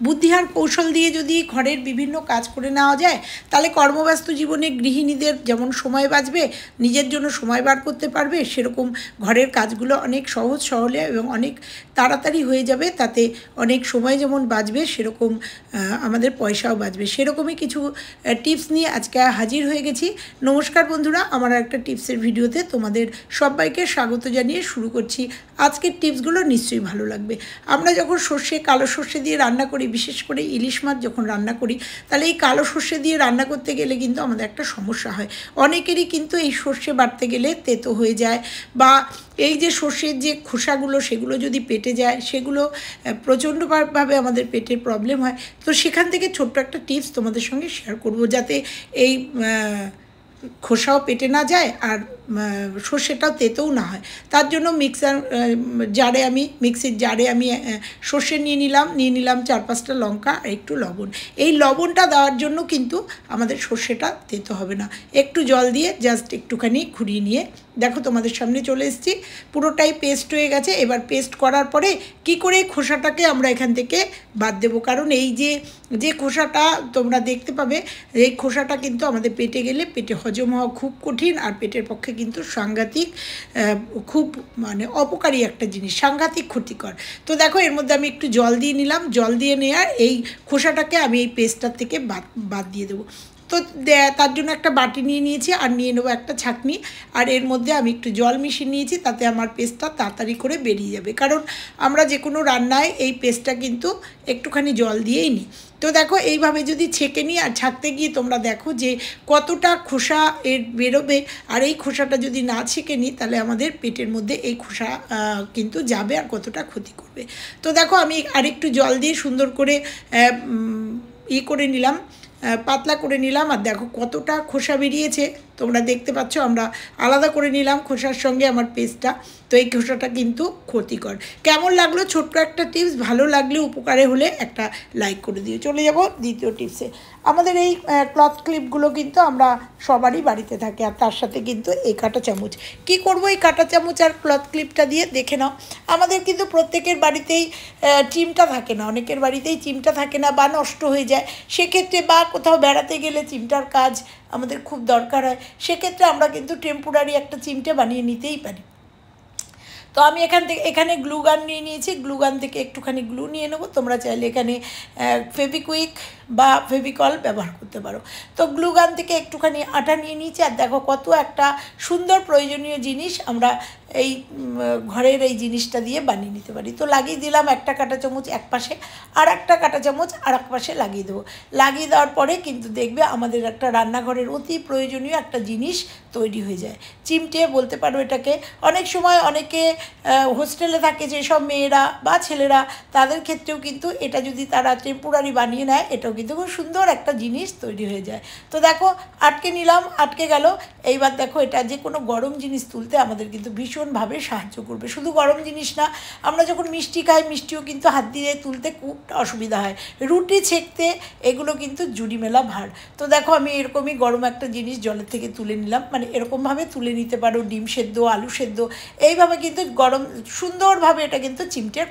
বুদ্ধি আর কৌশল দিয়ে যদি ঘরের বিভিন্ন কাজ করে নেওয়া যায় তাহলে কর্মব্যস্ত জীবনে গৃহিণীদের যেমন সময় বাঁচবে, নিজের জন্য সময় বার করতে পারবে, সেরকম ঘরের কাজগুলো অনেক সহজ সরলে এবং অনেক তাড়াতাড়ি হয়ে যাবে। তাতে অনেক সময় যেমন বাঁচবে সেরকম আমাদের পয়সাও বাঁচবে। সেরকমই কিছু টিপস নিয়ে আজকে হাজির হয়ে গেছি। নমস্কার বন্ধুরা, আমার একটা টিপসের ভিডিওতে তোমাদের সবাইকে স্বাগত জানিয়ে শুরু করছি। আজকের টিপসগুলো নিশ্চয়ই ভালো লাগবে। আমরা যখন সর্ষে, কালো সর্ষে দিয়ে রান্না করি, বিশেষ করে ইলিশ মাছ যখন রান্না করি, তাহলে এই কালো সর্ষে দিয়ে রান্না করতে গেলে কিন্তু আমাদের একটা সমস্যা হয়। অনেকেরই কিন্তু এই সর্ষে বাটতে গেলে তেতো হয়ে যায়, বা এই যে সর্ষের যে খোসাগুলো সেগুলো যদি পেটে যায়, সেগুলো প্রচণ্ডভাবে আমাদের পেটের প্রবলেম হয়। তো সেখান থেকে ছোট্ট একটা টিপস তোমাদের সঙ্গে শেয়ার করব, যাতে এই খোসাও পেটে না যায় আর সর্ষেটাও তেতেও না হয়। তার জন্য মিক্সির জারে আমি সর্ষে নিয়ে নিলাম 4-5টা লঙ্কা আর একটু লবণ। এই লবণটা দেওয়ার জন্য কিন্তু আমাদের সর্ষেটা তেতো হবে না। একটু জল দিয়ে জাস্ট একটুখানি ঘুরিয়ে নিয়ে দেখো তোমাদের সামনে চলে এসেছি, পুরোটাই পেস্ট হয়ে গেছে। এবার পেস্ট করার পরে কি করে খোসাটাকে আমরা এখান থেকে বাদ দেবো, কারণ এই যে খোসাটা তোমরা দেখতে পাবে, এই খোসাটা কিন্তু আমাদের পেটে গেলে পেটে হজম হওয়া খুব কঠিন, আর পেটের পক্ষে কিন্তু সাংঘাতিক খুব অপকারী একটা জিনিস, সাংঘাতিক ক্ষতিকর। তো দেখো এর মধ্যে আমি একটু জল দিয়ে নিলাম। জল দিয়ে নেওয়ার এই খোসাটাকে আমি এই পেস্টটার থেকে বাদ দিয়ে দেবো। তো তার জন্য একটা বাটি নিয়ে নিয়েছি, আর নিয়ে নেবো একটা ছাঁকনি, আর এর মধ্যে আমি একটু জল মিশিয়ে নিয়েছি, তাতে আমার পেস্টটা তাড়াতাড়ি করে বেরিয়ে যাবে। কারণ আমরা যে কোনো রান্নায় এই পেস্টটা কিন্তু একটুখানি জল দিয়েই নিই। তো দেখো এইভাবে যদি ছেঁকে নিই আর ছাঁকতে গিয়ে তোমরা দেখো যে কতটা খোসা এর বেরোবে, আর এই খোসাটা যদি না ছেঁকে নিই তাহলে আমাদের পেটের মধ্যে এই খোসা কিন্তু যাবে আর কতটা ক্ষতি করবে। তো দেখো আমি আরেকটু জল দিয়ে সুন্দর করে করে নিলাম, পাতলা করে নিলাম, আর দেখো কতটা খোসা বেরিয়েছে তোমরা দেখতে পাচ্ছ। আমরা আলাদা করে নিলাম খোসার সঙ্গে আমার পেস্টটা। তো এই খোসাটা কিন্তু ক্ষতিকর। কেমন লাগলো ছোট্ট একটা টিপস? ভালো লাগলে, উপকারে হলে একটা লাইক করে দিও। চলে যাব দ্বিতীয় টিপসে। আমাদের এই ক্লথ ক্লিপগুলো কিন্তু আমরা সবারই বাড়িতে থাকে, আর তার সাথে কিন্তু এই কাঁটা চামচ। কি করব এই কাঁটা চামচ আর ক্লথ ক্লিপটা দিয়ে? দেখে নাও, আমাদের কিন্তু প্রত্যেকের বাড়িতেই চিমটা থাকে না, অনেকের বাড়িতেই চিমটা থাকে না বা নষ্ট হয়ে যায়। সেক্ষেত্রে বা কোথাও বেড়াতে গেলে চিমটার কাজ আমাদের খুব দরকার হয়, সেক্ষেত্রে আমরা কিন্তু টেম্পোরারি একটা চিমটে বানিয়ে নিতেই পারি। তো আমি এখানে গ্লু গান নিয়ে নিয়েছি। গ্লু গান থেকে একটুখানি গ্লু নিয়ে নেবো। তোমরা চাইলে এখানে ফেভিকুইক বা ফেভিকল ব্যবহার করতে পারো। তো গ্লু গান থেকে একটুখানি আটা নিয়ে নিয়েছি, আর দেখো কত একটা সুন্দর প্রয়োজনীয় জিনিস আমরা এই ঘরের এই জিনিসটা দিয়ে বানিয়ে নিতে পারি। তো লাগিয়ে দিলাম একটা কাঁটা চামচ এক পাশে, আর একটা কাঁটা চামচ আর এক পাশে লাগিয়ে দেবো। লাগিয়ে দেওয়ার পরে কিন্তু দেখবে আমাদের একটা রান্নাঘরের অতি প্রয়োজনীয় একটা জিনিস তৈরি হয়ে যায়। চিমটে বলতে পারো এটাকে। অনেক সময় অনেকে হোস্টেলে থাকে যেসব মেয়েরা বা ছেলেরা, তাদের ক্ষেত্রেও কিন্তু এটা যদি তারা টেম্পোরারি বানিয়ে নেয়, এটাও কিন্তু খুব সুন্দর একটা জিনিস তৈরি হয়ে যায়। তো দেখো আটকে নিলাম, আটকে গেল। এইবার দেখো এটা যে কোনো গরম জিনিস তুলতে আমাদের কিন্তু ভীষণভাবে সাহায্য করবে। শুধু গরম জিনিস না, আমরা যখন মিষ্টি খাই, মিষ্টিও কিন্তু হাত দিয়ে তুলতে খুব অসুবিধা হয়। রুটি ছেঁকতে এগুলো কিন্তু জুড়ি মেলা ভার। তো দেখো আমি এরকমই গরম একটা জিনিস জলের থেকে তুলে নিলাম, এরকমভাবে তুলে নিতে পারো, ডিম সেদ্ধ, আলু সেদ্ধ, এইভাবে কিন্তু গরম সুন্দরভাবে এটা কিন্তু চিমটের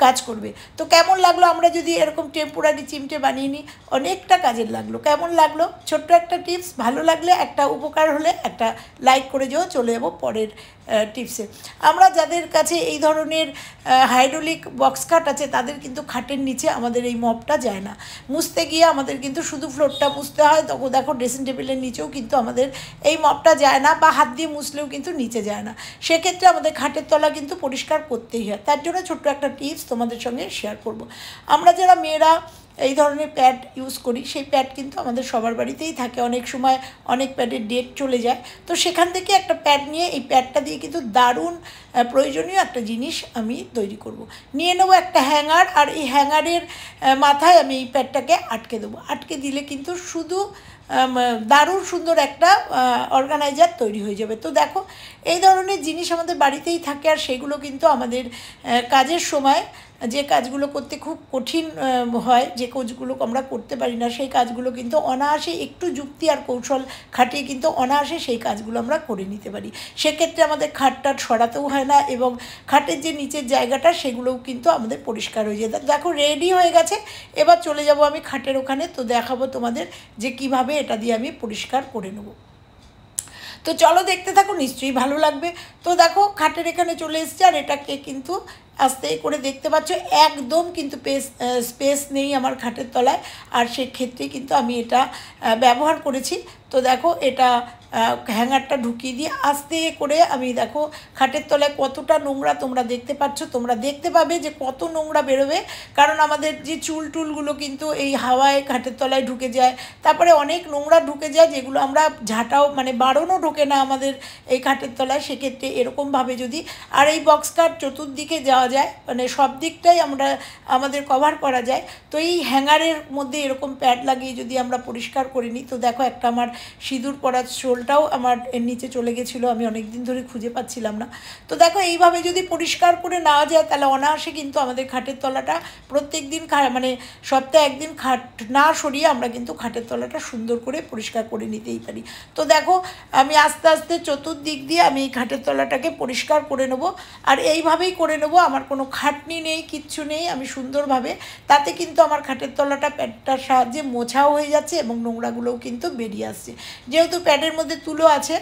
কাজ করবে। তো কেমন লাগলো আমরা যদি এরকম টেম্পোরারি চিমটে বানিয়ে নিই? অনেকটা কাজের লাগলো। কেমন লাগলো ছোট্ট একটা টিপস? ভালো লাগলে, একটা উপকার হলে একটা লাইক করে যেও। চলে যাবো পরের টিপসে। আমরা যাদের কাছে এই ধরনের হাইড্রোলিক বক্স খাট আছে, তাদের কিন্তু খাটের নিচে আমাদের এই মপটা যায় না। মুছতে গিয়ে আমাদের কিন্তু শুধু ফ্লোরটা মুছতে হয়। তখন দেখো ড্রেসিং টেবিলের নিচেও কিন্তু আমাদের এই মপটা যায় না, বা হাত দিয়ে মুছলেও কিন্তু নিচে যায় না। সেক্ষেত্রে আমাদের খাটের তলা কিন্তু পরিষ্কার করতেই হয়। তার জন্য ছোট্ট একটা টিপস তোমাদের সঙ্গে শেয়ার করব। আমরা যারা মেয়েরা এই ধরনের প্যাড ইউজ করি, সেই প্যাড কিন্তু আমাদের সবার বাড়িতেই থাকে। অনেক সময় অনেক প্যাডের ডেট চলে যায়। তো সেখান থেকে একটা প্যাড নিয়ে এই প্যাডটা দিয়ে কিন্তু দারুণ প্রয়োজনীয় একটা জিনিস আমি তৈরি করব। নিয়ে নেবো একটা হ্যাঙ্গার, আর এই হ্যাঙ্গারের মাথায় আমি এই প্যাডটাকে আটকে দেবো। আটকে দিলে কিন্তু শুধু দারুণ সুন্দর একটা অর্গানাইজার তৈরি হয়ে যাবে। তো দেখো এই ধরনের জিনিস আমাদের বাড়িতেই থাকে, আর সেগুলো কিন্তু আমাদের কাজের সময় যে কাজগুলো করতে খুব কঠিন হয়, যে কাজগুলো আমরা করতে পারি না, সেই কাজগুলো কিন্তু অনায়াসে একটু যুক্তি আর কৌশল খাটিয়ে কিন্তু অনায়াসে সেই কাজগুলো আমরা করে নিতে পারি। সেক্ষেত্রে আমাদের খাটটা সরাতেও হয় না এবং খাটের যে নিচের জায়গাটা সেগুলোও কিন্তু আমাদের পরিষ্কার হয়ে যায়। দেখো রেডি হয়ে গেছে, এবার চলে যাব আমি খাটের ওখানে, তো দেখাবো তোমাদের যে কিভাবে এটা দিয়ে আমি পরিষ্কার করে নেব। তো চলো দেখতে থাকো, নিশ্চয়ই ভালো লাগবে। তো দেখো খাটের এখানে চলে এসছে, আর এটাকে কিন্তু আস্তে করে দেখতে পাচ্ছ একদম কিন্তু স্পেস নেই আমার খাটের তলায়, আর সেক্ষেত্রে কিন্তু আমি এটা ব্যবহার করেছি। তো দেখো এটা হ্যাঙ্গারটা ঢুকিয়ে দিয়ে আস্তে করে আমি দেখো খাটের তলায় কতটা নোংরা তোমরা দেখতে পাচ্ছ, তোমরা দেখতে পাবে যে কত নোংরা বেরোবে, কারণ আমাদের যে চুল টুলগুলো কিন্তু এই হাওয়ায় খাটের তলায় ঢুকে যায়, তারপরে অনেক নোংরা ঢুকে যায় যেগুলো আমরা ঝাঁটাও মানে বারণও ঢোকে না আমাদের এই খাটের তলায়। সেক্ষেত্রে এরকমভাবে যদি আর এই বক্স কাট চতুর্দিকে যাওয়া যায়, মানে সব দিকটাই আমরা আমাদের কভার করা যায়, তো এই হ্যাঙ্গারের মধ্যে এরকম প্যাড লাগিয়ে যদি আমরা পরিষ্কার করে নিই, তো দেখো একটা আমার সিঁদুর পরার শোলটাও আমার এর নিচে চলে গেছিলো, আমি অনেক দিন ধরে খুঁজে পাচ্ছিলাম না। তো দেখো এইভাবে যদি পরিষ্কার করে নেওয়া যায় তাহলে অনায়াসে কিন্তু আমাদের খাটের তলাটা প্রত্যেক দিন মানে সপ্তাহে একদিন খাট না সরিয়ে আমরা কিন্তু খাটের তলাটা সুন্দর করে পরিষ্কার করে নিতেই পারি। তো দেখো আমি আস্তে আস্তে চতুর্দিক দিয়ে আমি এই খাটের তলাটাকে পরিষ্কার করে নেবো, আর এইভাবেই করে নেবো, আমার কোনো খাটনি নেই, কিচ্ছু নেই, আমি সুন্দরভাবে, তাতে কিন্তু আমার খাটের তলাটা প্যাডটার সাহায্যে মোছাও হয়ে যাচ্ছে এবং নোংরাগুলোও কিন্তু বেরিয়ে আসছে। যেহেতু প্যাডের মধ্যে তুলো আছে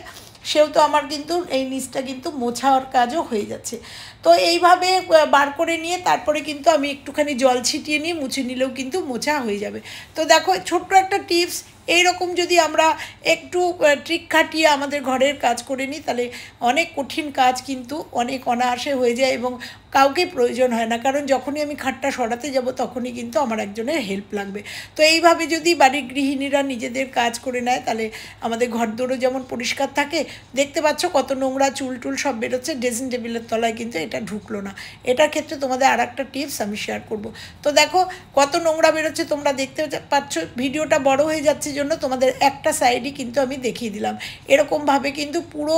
সেহেতু আমার কিন্তু এই নিচটা কিন্তু মোছার কাজও হয়ে যাচ্ছে। তো এইভাবে বার করে নিয়ে তারপরে কিন্তু আমি একটুখানি জল ছিটিয়ে নিয়ে মুছে নিলেও কিন্তু মোছা হয়ে যাবে। তো দেখো ছোট্ট একটা টিপস, এইরকম যদি আমরা একটু ট্রিক খাটিয়ে আমাদের ঘরের কাজ করে নিই তাহলে অনেক কঠিন কাজ কিন্তু অনেক অনায়াসে হয়ে যায় এবং কাউকে প্রয়োজন হয় না, কারণ যখনই আমি খাটটা সরাতে যাব তখনই কিন্তু আমার একজনের হেল্প লাগবে। তো এইভাবে যদি বাড়ির গৃহিণীরা নিজেদের কাজ করে নেয় তাহলে আমাদের ঘরদোরও যেমন পরিষ্কার থাকে, দেখতে পাচ্ছ কত নোংরা চুল টুল সব বেরোচ্ছে, ড্রেসিং টেবিলের তলায় কিন্তু এটা ঢুকলো না। এটার ক্ষেত্রে তোমাদের আর একটা টিপস আমি শেয়ার করব। তো দেখো কত নোংরা বেরোচ্ছে তোমরা দেখতে পাচ্ছ, ভিডিওটা বড় হয়ে যাচ্ছে জন্য তোমাদের একটা সাইডই কিন্তু আমি দেখিয়ে দিলাম। এরকমভাবে কিন্তু পুরো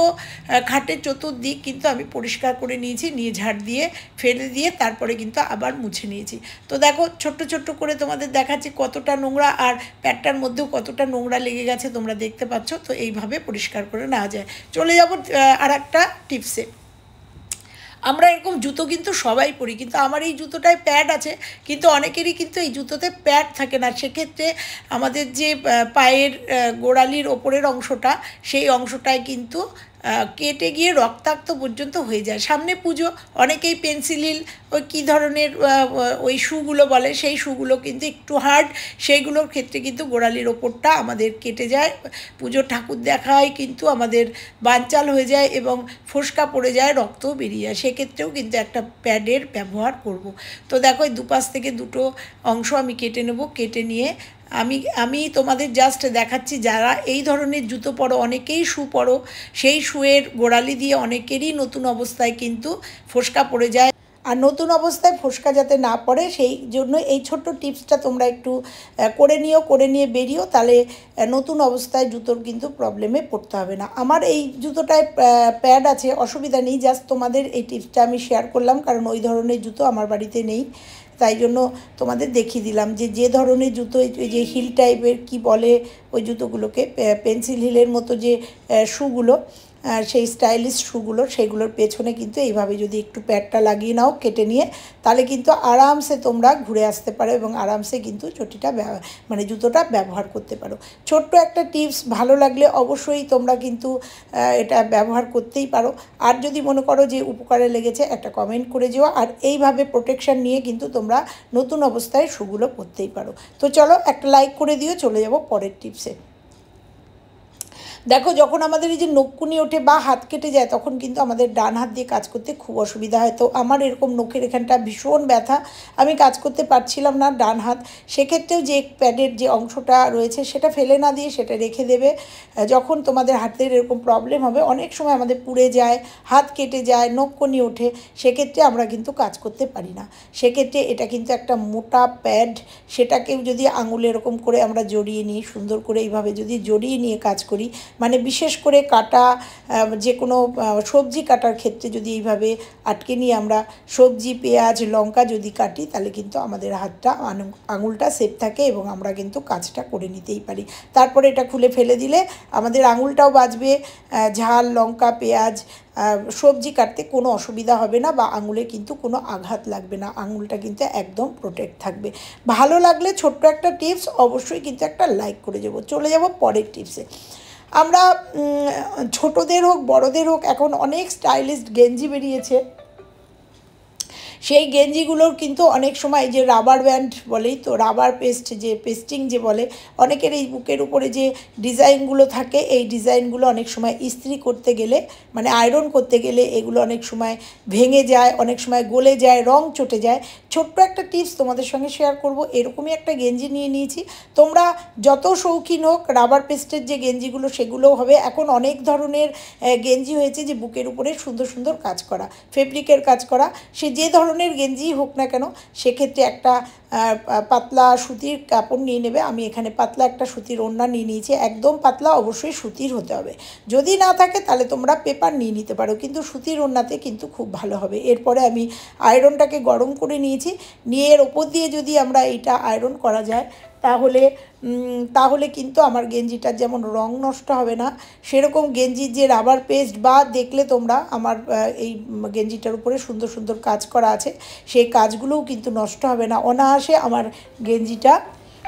খাটের চতুর্দিক কিন্তু আমি পরিষ্কার করে নিয়েছি, নিয়ে ঝাড় দিয়ে ফেলে দিয়ে তারপরে কিন্তু আবার মুছে নিয়েছি। তো দেখো ছোট্ট ছোট্ট করে তোমাদের দেখাচ্ছি কতটা নোংরা, আর প্যাডটার মধ্যেও কতটা নোংরা লেগে গেছে তোমরা দেখতে পাচ্ছ। তো এইভাবে পরিষ্কার করে নেওয়া যায়। চলে যাব আর একটা টিপসে। আমরা এরকম জুতো কিন্তু সবাই পরি, কিন্তু আমার এই জুতোটায় প্যাড আছে, কিন্তু অনেকেরই কিন্তু এই জুতোতে প্যাড থাকে না। সেক্ষেত্রে আমাদের যে পায়ের গোড়ালির ওপরের অংশটা, সেই অংশটায় কিন্তু কেটে গিয়ে রক্তাক্ত পর্যন্ত হয়ে যায়। সামনে পুজো, অনেকেই পেন্সিল হিল ওই কী ধরনের ওই শুগুলো বলে, সেই শুগুলো কিন্তু একটু হার্ড, সেইগুলোর ক্ষেত্রে কিন্তু গোড়ালির ওপরটা আমাদের কেটে যায়, পুজোর ঠাকুর দেখায় কিন্তু আমাদের বানচাল হয়ে যায় এবং ফোসকা পড়ে যায়, রক্তও বেরিয়ে যায়। সেক্ষেত্রেও কিন্তু একটা প্যাডের ব্যবহার করব। তো দেখো এই দুপাশ থেকে দুটো অংশ আমি কেটে নেব, কেটে নিয়ে আমি তোমাদের জাস্ট দেখাচ্ছি যারা এই ধরনের জুতো পরো, অনেকেই শু পরো, সেই শুয়ের গোড়ালি দিয়ে অনেকেরই নতুন অবস্থায় কিন্তু ফোসকা পড়ে যায়, আর নতুন অবস্থায় ফোসকা যাতে না পড়ে সেই জন্য এই ছোট্ট টিপসটা তোমরা একটু করে নিও, করে নিয়ে বেরিও, তাহলে নতুন অবস্থায় জুতোর কিন্তু প্রবলেমে পড়তে হবে না। আমার এই জুতোটায় প্যাড আছে, অসুবিধা নেই, জাস্ট তোমাদের এই টিপসটা আমি শেয়ার করলাম, কারণ ওই ধরনের জুতো আমার বাড়িতে নেই, তাই জন্য তোমাদের দেখিয়ে দিলাম যে ধরনের জুতো, যে হিল টাইপের কি বলে ওই জুতোগুলোকে, পেন্সিল হিলের মতো যে শুগুলো, সেই স্টাইলিশ শুগুলো, সেইগুলোর পেছনে কিন্তু এইভাবে যদি একটু প্যাডটা লাগিয়ে নাও কেটে নিয়ে, তাহলে কিন্তু আরামসে তোমরা ঘুরে আসতে পারো এবং আরামসে কিন্তু চটিটা মানে জুতোটা ব্যবহার করতে পারো। ছোট্ট একটা টিপস, ভালো লাগলে অবশ্যই তোমরা কিন্তু এটা ব্যবহার করতেই পারো, আর যদি মনে করো যে উপকারে লেগেছে একটা কমেন্ট করে যেও, আর এইভাবে প্রোটেকশান নিয়ে কিন্তু তোমরা নতুন অবস্থায় শুগুলো পরতেই পারো। তো চলো একটা লাইক করে দিও, চলে যাব পরের টিপসে। দেখো যখন আমাদের এই যে নখকুনি ওঠে বা হাত কেটে যায় তখন কিন্তু আমাদের ডান হাত দিয়ে কাজ করতে খুব অসুবিধা হয়। তো আমার এরকম নখের এখানটা ভীষণ ব্যথা, আমি কাজ করতে পারছিলাম না ডান হাত। সেক্ষেত্রেও যে প্যাডের যে অংশটা রয়েছে সেটা ফেলে না দিয়ে সেটা রেখে দেবে। যখন তোমাদের হাতের এরকম প্রবলেম হবে, অনেক সময় আমাদের পুড়ে যায়, হাত কেটে যায়, নখকুনি ওঠে, সেক্ষেত্রে আমরা কিন্তু কাজ করতে পারি না। সেক্ষেত্রে এটা কিন্তু একটা মোটা প্যাড, সেটাকেও যদি আঙুলে এরকম করে আমরা জড়িয়ে নিই, সুন্দর করে এইভাবে যদি জড়িয়ে নিয়ে কাজ করি, মানে বিশেষ করে কাটা যে কোনো সবজি কাটার ক্ষেত্রে যদি এইভাবে আটকে নিয়ে আমরা সবজি পেঁয়াজ লঙ্কা যদি কাটি তাহলে কিন্তু আমাদের হাতটা আঙুলটা সেফ থাকে এবং আমরা কিন্তু কাজটা করে নিতেই পারি। তারপরে এটা খুলে ফেলে দিলে আমাদের আঙুলটাও বাঁচবে, ঝাল লঙ্কা পেঁয়াজ সবজি কাটতে কোনো অসুবিধা হবে না বা আঙুলে কিন্তু কোনো আঘাত লাগবে না, আঙুলটা কিন্তু একদম প্রোটেক্ট থাকবে। ভালো লাগলে ছোট্ট একটা টিপস অবশ্যই কিন্তু একটা লাইক করে চলে যাব পরের টিপসে। আমরা ছোটদের হোক বড়দের হোক এখন অনেক স্টাইলিশ গেঞ্জি বেরিয়েছে, সেই গেঞ্জিগুলোর কিন্তু অনেক সময় যে রাবার ব্যান্ড বলেই তো, রাবার পেস্ট যে পেস্টিং যে বলে, অনেকের এই বুকের উপরে যে ডিজাইনগুলো থাকে এই ডিজাইনগুলো অনেক সময় ইস্ত্রি করতে গেলে মানে আয়রন করতে গেলে এগুলো অনেক সময় ভেঙে যায়, অনেক সময় গলে যায়, রং চটে যায়। ছোট্ট একটা টিপস তোমাদের সঙ্গে শেয়ার করব। এরকমই একটা গেঞ্জি নিয়ে নিয়েছি। তোমরা যত শৌখিন হোক রাবার পেস্টের যে গেঞ্জিগুলো সেগুলোও হবে। এখন অনেক ধরনের গেঞ্জি হয়েছে যে বুকের উপরে সুন্দর সুন্দর কাজ করা, ফেব্রিকের কাজ করা, সে যে ধরনের গেঞ্জি হোক না কেন সেক্ষেত্রে একটা পাতলা সুতির কাপড় নিয়ে নেবে। আমি এখানে পাতলা একটা সুতির ওড়না নিয়ে নিয়েছি, একদম পাতলা, অবশ্যই সুতির হতে হবে। যদি না থাকে তাহলে তোমরা পেপার নিয়ে নিতে পারো, কিন্তু সুতির ওড়নাতে কিন্তু খুব ভালো হবে। এরপরে আমি আয়রনটাকে গরম করে নিয়েছি, নিয়ে এর ওপর দিয়ে যদি আমরা এইটা আয়রন করা যায় তাহলে কিন্তু আমার গেঞ্জিটার যেমন রং নষ্ট হবে না, সেরকম গেঞ্জির যে রাবার পেস্ট বা দেখলে তোমরা আমার এই গেঞ্জিটার উপরে সুন্দর সুন্দর কাজ করা আছে সেই কাজগুলোও কিন্তু নষ্ট হবে না, অনায়াসে আমার গেঞ্জিটা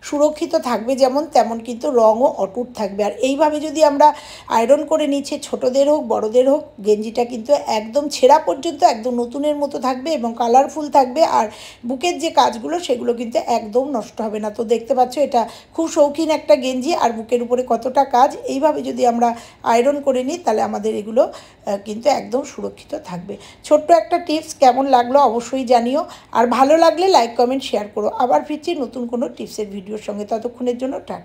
সুরক্ষিত থাকবে যেমন তেমন কিন্তু রঙও অটুট থাকবে। আর এইভাবে যদি আমরা আয়রন করে নিচ্ছি ছোটোদের হোক বড়দের হোক গেঞ্জিটা কিন্তু একদম ছেঁড়া পর্যন্ত একদম নতুনের মতো থাকবে এবং কালারফুল থাকবে। আর বুকের যে কাজগুলো সেগুলো কিন্তু একদম নষ্ট হবে না। তো দেখতে পাচ্ছ এটা খুব শৌখিন একটা গেঞ্জি আর বুকের উপরে কতটা কাজ। এইভাবে যদি আমরা আয়রন করে নিই তাহলে আমাদের এগুলো কিন্তু একদম সুরক্ষিত থাকবে। ছোট্ট একটা টিপস কেমন লাগলো অবশ্যই জানিও, আর ভালো লাগলে লাইক কমেন্ট শেয়ার করো। আবার ফিরছি নতুন কোনো টিপসের ভিডিওর সঙ্গে, ততক্ষণের জন্য টাটা।